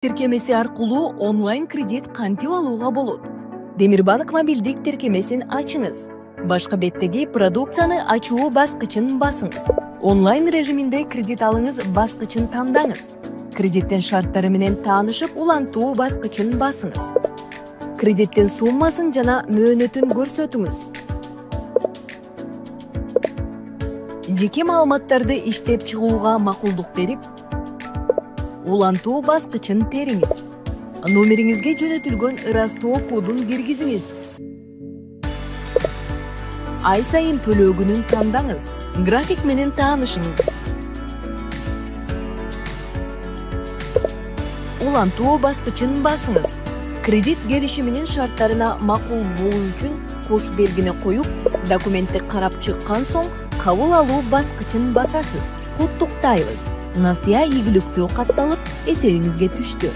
тиркемеси аркылуу онлайн кредит кантип алууга болот? Демирбанк мобилдик тиркемесин ачыңыз. Башка беттеги продукцияны ачуу баскычын басыңыз. Онлайн режиминде кредит алыңыз баскычын тандаңыз. Кредиттин шарттары менен таанышып, улантуу баскычын басыңыз. Кредиттин суммасын жана мөөнөтүн көрсөтүңүз. Жеке маалыматтарды иштеп чыгууга макулдук берип, улантуу баскычын териңиз. Номериңизге жөнөтүлгөн ырастоо кодун киргизиңиз. Ай сайын төлөө күнүн тандаңыз. График менен таанышыңыз. Улантуу баскычын басыңыз. Кредит келишиминин шарттарына макул болуу үчүн кош белгини коюп, документти карап чыккан соң кабыл алуу баскычын басасыз. Куттуктайбыз. Насыя ийгиликтүү катталып, эсебиңизге түштү.